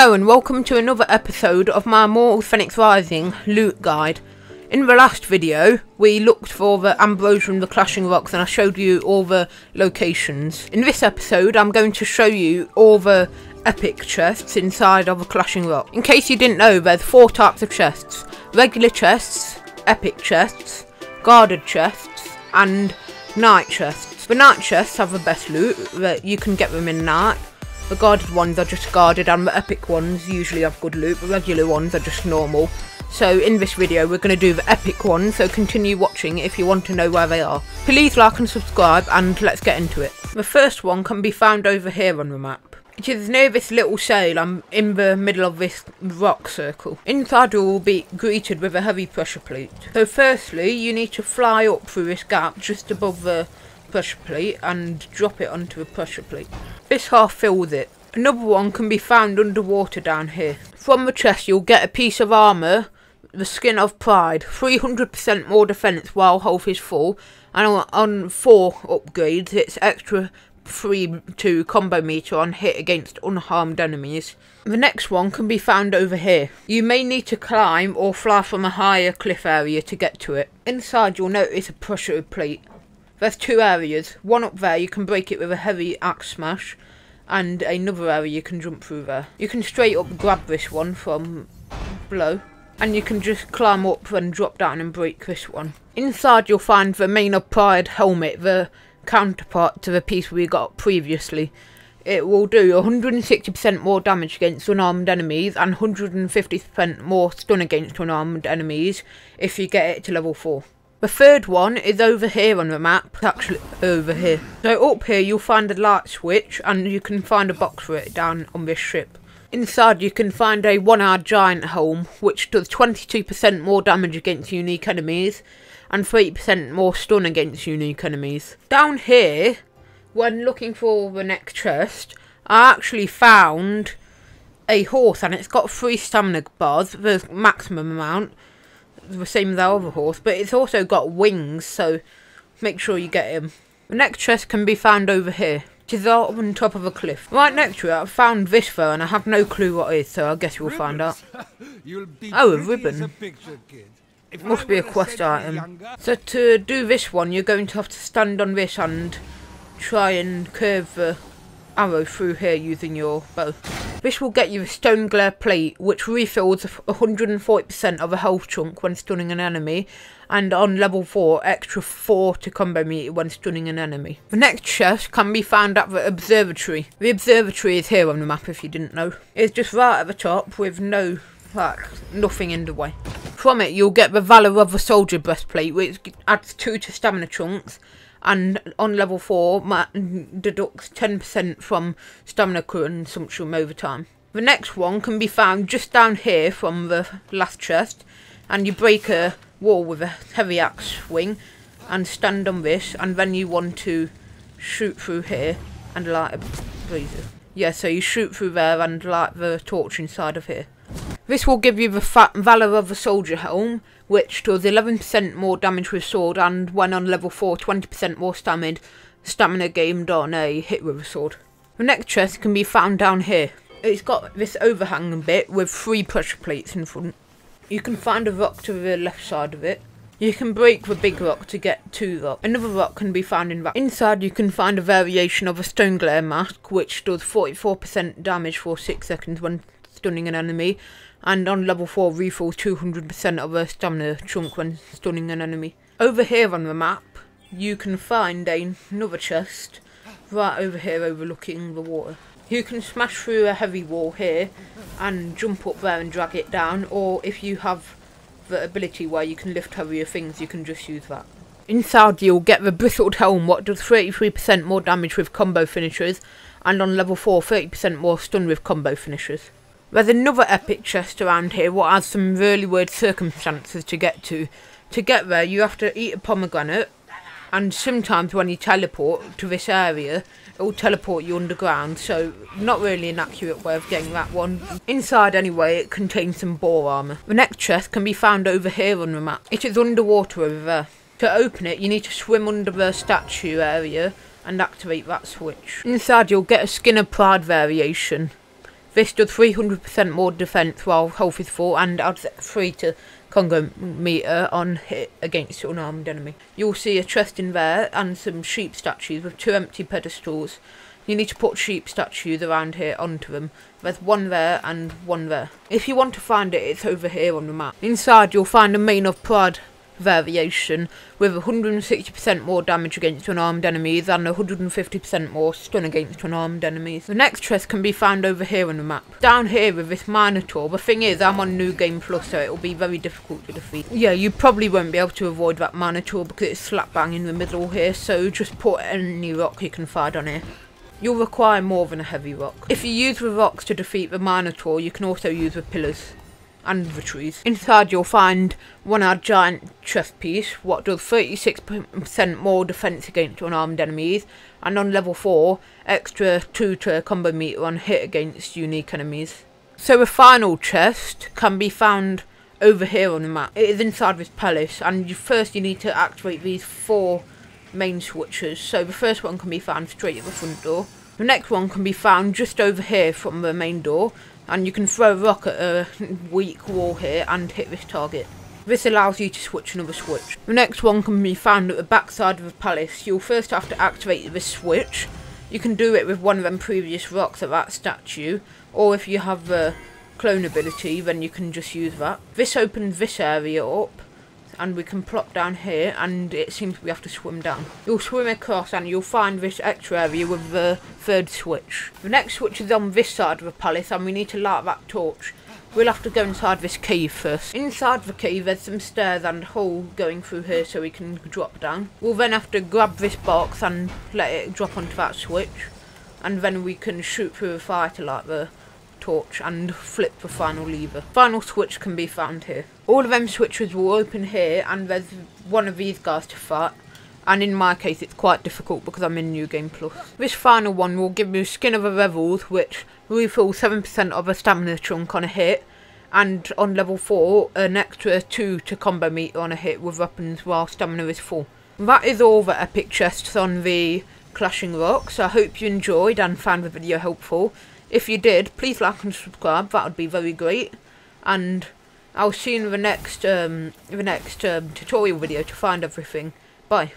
Hello and welcome to another episode of my Immortals Fenyx Rising loot guide. In the last video we looked for the Ambrosia and the Clashing Rocks and I showed you all the locations. In this episode I'm going to show you all the epic chests inside of a Clashing Rock. In case you didn't know, there's 4 types of chests: regular chests, epic chests, guarded chests and night chests. The night chests have the best loot, that you can get them in night. The guarded ones are just guarded and the epic ones usually have good loot, the regular ones are just normal. So in this video we're going to do the epic ones, so continue watching if you want to know where they are. Please like and subscribe and let's get into it. The first one can be found over here on the map. It is near this little sail. I'm in the middle of this rock circle. Inside you will be greeted with a heavy pressure plate. So firstly you need to fly up through this gap just above the pressure plate and drop it onto the pressure plate. This half fills it. Another one can be found underwater down here. From the chest you'll get a piece of armour, the Skin of Pride, 300% more defence while health is full, and on 4 upgrades it's extra 3-2 combo meter on hit against unharmed enemies. The next one can be found over here. You may need to climb or fly from a higher cliff area to get to it. Inside you'll notice a pressure plate. There's 2 areas, one up there you can break it with a heavy axe smash, and another area you can jump through there. You can straight up grab this one from below, and you can just climb up and drop down and break this one. Inside you'll find the Minotaur helmet, the counterpart to the piece we got previously. It will do 160% more damage against unarmed enemies and 150% more stun against unarmed enemies if you get it to level 4. The third one is over here on the map, actually over here. So up here you'll find a light switch and you can find a box for it down on this ship. Inside you can find a one-eyed giant helm which does 22% more damage against unique enemies and 30% more stun against unique enemies. Down here, when looking for the next chest, I actually found a horse and it's got 3 stamina bars, the maximum amount. The same as our other horse, but it's also got wings, so make sure you get him. The next chest can be found over here, which is up on top of a cliff. Right next to it I found this though, and I have no clue what it is, so I guess you'll find out. Oh, a ribbon. It must be a quest item. So to do this one you're going to have to stand on this and try and curve the arrow through here using your bow. This will get you a stone glare plate which refills 140% of a health chunk when stunning an enemy, and on level 4 extra 4 to combo meter when stunning an enemy. The next chest can be found at the Observatory. The Observatory is here on the map if you didn't know. It's just right at the top with nothing in the way. From it you'll get the Valor of the Soldier breastplate which adds 2 to stamina chunks, and on level 4 deducts 10% from stamina consumption over time. The next one can be found just down here from the last chest, and you break a wall with a heavy axe swing and stand on this, and then you want to shoot through here and light a brazier. Yeah, so you shoot through there and light the torch inside of here. This will give you the Valor of the Soldier helm, which does 11% more damage with sword, and when on level 4, 20% more stamina gained on a hit with a sword. The next chest can be found down here. It's got this overhang bit with 3 pressure plates in front. You can find a rock to the left side of it. You can break the big rock to get to the rock. Another rock can be found in that. Inside you can find a variation of a stone glare mask, which does 44% damage for 6 seconds when stunning an enemy, and on level 4 refills 200% of a stamina chunk when stunning an enemy. Over here on the map you can find another chest right over here overlooking the water. You can smash through a heavy wall here and jump up there and drag it down, or if you have the ability where you can lift heavier things you can just use that. Inside you'll get the Bristled Helmet, what does 33% more damage with combo finishers, and on level 4 30% more stun with combo finishers. There's another epic chest around here what has some really weird circumstances to get to. To get there you have to eat a pomegranate, and sometimes when you teleport to this area it will teleport you underground, so not really an accurate way of getting that one. Inside anyway it contains some boar armour. The next chest can be found over here on the map. It is underwater over there. To open it you need to swim under the statue area and activate that switch. Inside you'll get a Skin of Pride variation. This does 300% more defense while health is full, and adds 3 to Congo meter on hit against an unarmed enemy. You'll see a chest in there and some sheep statues with 2 empty pedestals. You need to put sheep statues around here onto them. There's 1 there and 1 there. If you want to find it, it's over here on the map. Inside you'll find a Mane of Pride variation with 160% more damage against unarmed enemies and 150% more stun against unarmed enemies. The next chest can be found over here on the map. Down here with this Minotaur. The thing is, I'm on New Game Plus, so it'll be very difficult to defeat. Yeah, you probably won't be able to avoid that Minotaur because it's slap bang in the middle here, so just put any rock you can find on here. You'll require more than a heavy rock. If you use the rocks to defeat the Minotaur, you can also use the pillars and the trees. Inside you'll find 1 giant chest piece, what does 36% more defense against unarmed enemies, and on level 4, extra 2 to combo meter on hit against unique enemies. So the final chest can be found over here on the map. It is inside this palace, and first you need to activate these 4 main switches. So the first one can be found straight at the front door. The next one can be found just over here from the main door, and you can throw a rock at a weak wall here and hit this target. This allows you to switch another switch. The next one can be found at the back side of the palace. You'll first have to activate this switch. You can do it with 1 of them previous rocks at that statue, or if you have the clone ability, then you can just use that. This opens this area up, and we can plop down here, and it seems we have to swim down. You'll swim across and you'll find this extra area with the 3rd switch. The next switch is on this side of the palace, and we need to light that torch. We'll have to go inside this cave first. Inside the cave there's some stairs and a hole going through here so we can drop down. We'll then have to grab this box and let it drop onto that switch, and then we can shoot through the fire to light the torch and flip the final lever. Final switch can be found here. All of them switches will open here, and there's 1 of these guys to fight, and in my case it's quite difficult because I'm in New Game Plus. This final one will give you Skin of the Rebels, which refills 7% of a stamina chunk on a hit, and on level 4 an extra 2 to combo meter on a hit with weapons while stamina is full. That is all the epic chests on the Clashing Rocks. I hope you enjoyed and found the video helpful. If you did, please like and subscribe, that would be very great, and I'll see you in the next tutorial video to find everything. Bye.